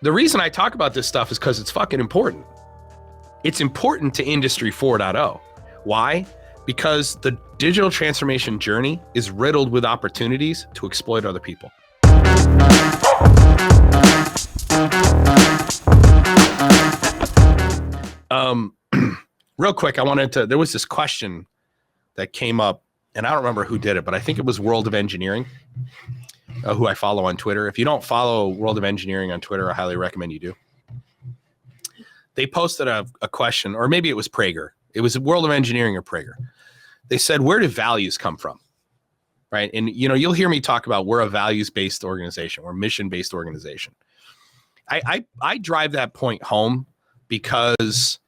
The reason I talk about this stuff is because it's fucking important. It's important to Industry 4.0. Why? Because the digital transformation journey is riddled with opportunities to exploit other people. Real quick, there was this question that came up, and I don't remember who did it, but I think it was World of Engineering, who I follow on Twitter. If you don't follow World of Engineering on Twitter, I highly recommend you do. They posted a question, or maybe it was Prager. It was World of Engineering or Prager. They said, where do values come from? Right. And, you'll hear me talk about we're a values-based organization. We're a mission-based organization. I drive that point home because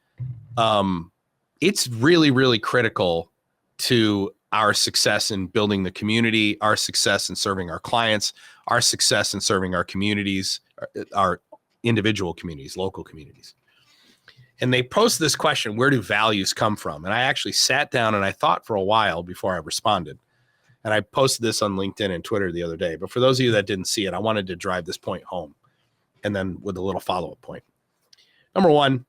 it's really, really critical to our success in building the community, our success in serving our clients, our success in serving our communities, our individual communities, local communities. And they posed this question, where do values come from? And I actually sat down and I thought for a while before I responded. And I posted this on LinkedIn and Twitter the other day. But for those of you that didn't see it, I wanted to drive this point home. And then with a little follow-up point. Number one,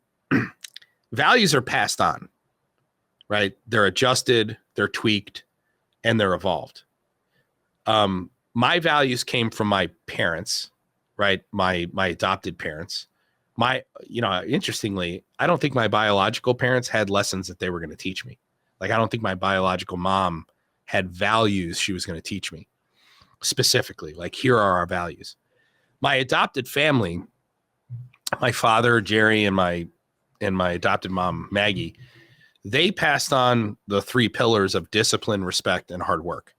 values are passed on, right? They're adjusted, they're tweaked, and they're evolved. My values came from my parents, right? My adopted parents. Interestingly, I don't think my biological parents had lessons that they were going to teach me. Like, I don't think my biological mom had values she was going to teach me specifically. Like, here are our values. My adopted family, my father, Jerry, and my adopted mom, Maggie, they passed on the 3 pillars of discipline, respect, and hard work.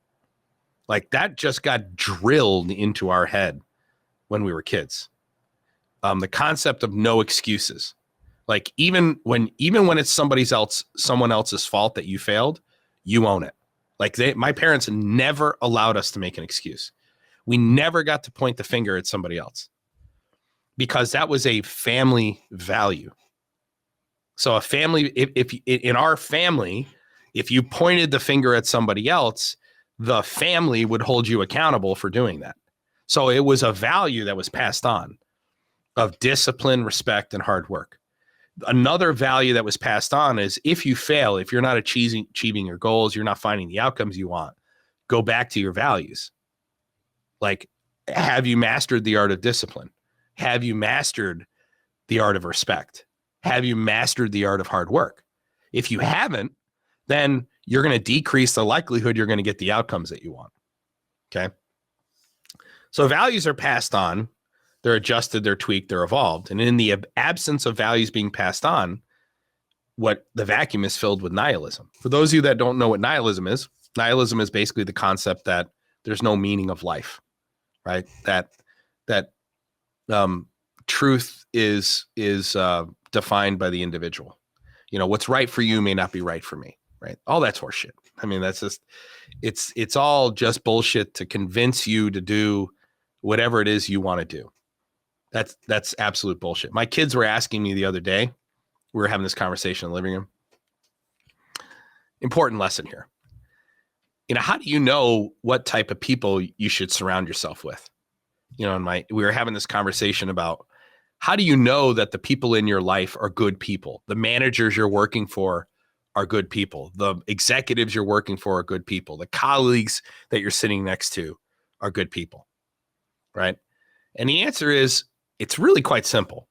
Like, that just got drilled into our head when we were kids. The concept of no excuses. Like, even when it's someone else's fault that you failed, you own it. Like, my parents never allowed us to make an excuse. We never got to point the finger at somebody else because that was a family value. So a family, if in our family, if you pointed the finger at somebody else, the family would hold you accountable for doing that. So it was a value that was passed on of discipline, respect, and hard work. Another value that was passed on is if you fail, if you're not achieving your goals, you're not finding the outcomes you want, go back to your values. Like, have you mastered the art of discipline? Have you mastered the art of respect? Have you mastered the art of hard work? If you haven't, then you're going to decrease the likelihood you're going to get the outcomes that you want. Okay. So values are passed on. They're adjusted, they're tweaked, they're evolved. And in the absence of values being passed on, what the vacuum is filled with nihilism. For those of you that don't know what nihilism is basically the concept that there's no meaning of life, right? That truth is defined by the individual. What's right for you may not be right for me, right? All that's horseshit. I mean, that's just, it's all just bullshit to convince you to do whatever it is you want to do. That's absolute bullshit. My kids were asking me the other day, we were having this conversation in the living room. Important lesson here. How do you know what type of people you should surround yourself with? We were having this conversation about how do you know that the people in your life are good people? The managers you're working for are good people. The executives you're working for are good people. The colleagues that you're sitting next to are good people, right? And the answer is, it's really quite simple.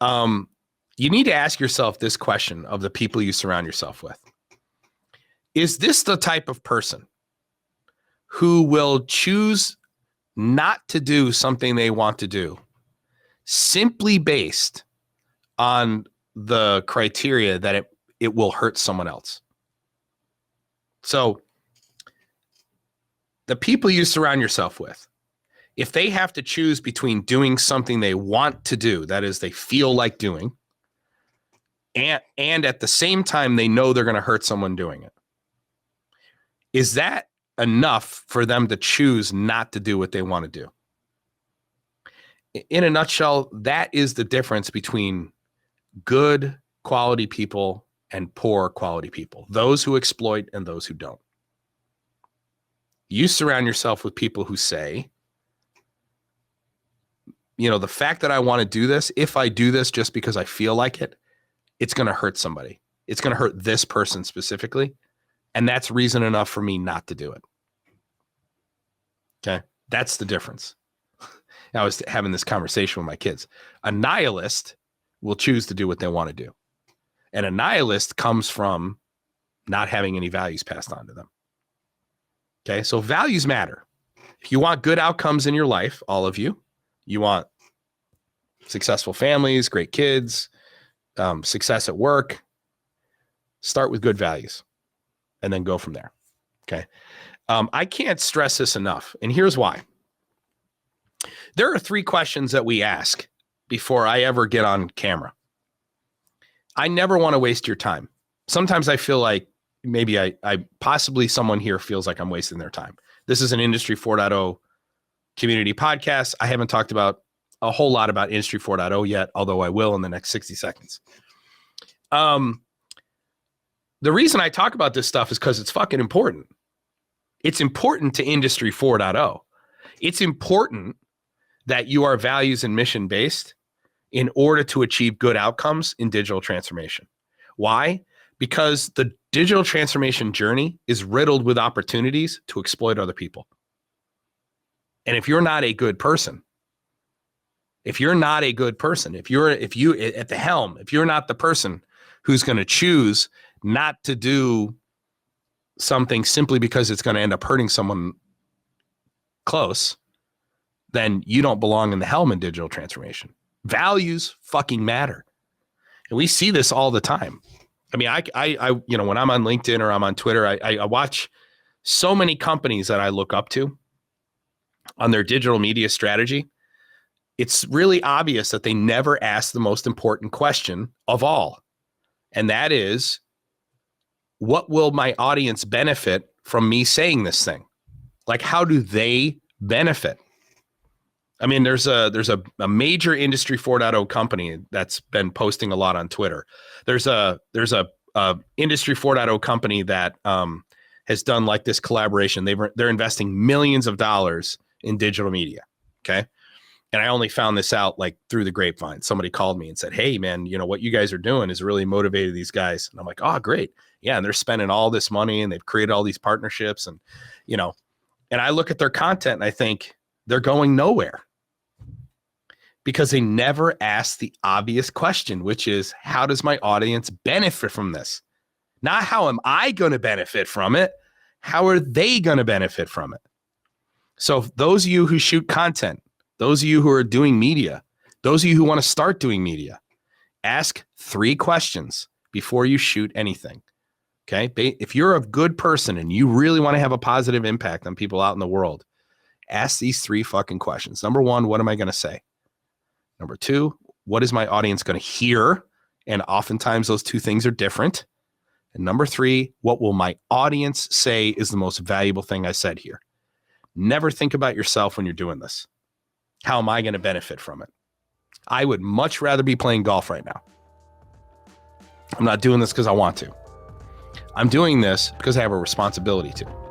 You need to ask yourself this question of the people you surround yourself with. Is this the type of person who will choose not to do something they want to do simply based on the criteria that it will hurt someone else? So the people you surround yourself with, if they have to choose between doing something they want to do, that is, they feel like doing, and at the same time they know they're going to hurt someone doing it, is that enough for them to choose not to do what they want to do? In a nutshell, that is the difference between good quality people and poor quality people, those who exploit and those who don't. You surround yourself with people who say, the fact that I want to do this, if I do this just because I feel like it, it's going to hurt somebody. It's going to hurt this person specifically. And that's reason enough for me not to do it. Okay. That's the difference. I was having this conversation with my kids. A nihilist will choose to do what they want to do. And a nihilist comes from not having any values passed on to them. Okay. So values matter. If you want good outcomes in your life, all of you, you want successful families, great kids, success at work, start with good values and then go from there. Okay. I can't stress this enough. And here's why. There are 3 questions that we ask before I ever get on camera. I never want to waste your time. Sometimes I feel like maybe I possibly someone here feels like I'm wasting their time. This is an Industry 4.0 community podcast. I haven't talked about a whole lot about Industry 4.0 yet, although I will in the next 60 seconds. The reason I talk about this stuff is because it's fucking important. It's important to Industry 4.0. It's important that you are values and mission based in order to achieve good outcomes in digital transformation. Why? Because the digital transformation journey is riddled with opportunities to exploit other people. And if you're not a good person, if you're at the helm, if you're not the person who's going to choose not to do something simply because it's going to end up hurting someone close, then you don't belong in the helm in digital transformation. Values fucking matter. And we see this all the time. I mean, I when I'm on LinkedIn or I'm on Twitter, I watch so many companies that I look up to on their digital media strategy. It's really obvious that they never ask the most important question of all. And that is, what will my audience benefit from me saying this thing? Like, how do they benefit? I mean, there's a major Industry 4.0 company that's been posting a lot on Twitter. There's a Industry 4.0 company that has done like this collaboration. They're investing millions of dollars in digital media. Okay. And I only found this out like through the grapevine. Somebody called me and said, "Hey man, what you guys are doing is really motivated these guys." And I'm like, "Oh, great. Yeah." And they're spending all this money and they've created all these partnerships and I look at their content and I think they're going nowhere. Because they never ask the obvious question, which is, how does my audience benefit from this? Not how am I going to benefit from it? How are they going to benefit from it? So those of you who shoot content, those of you who are doing media, those of you who want to start doing media, ask 3 questions before you shoot anything. Okay. If you're a good person and you really want to have a positive impact on people out in the world, ask these 3 fucking questions. Number 1, what am I going to say? Number 2, what is my audience going to hear? And oftentimes those 2 things are different. And number 3, what will my audience say is the most valuable thing I said here? Never think about yourself when you're doing this. How am I going to benefit from it? I would much rather be playing golf right now. I'm not doing this because I want to. I'm doing this because I have a responsibility to.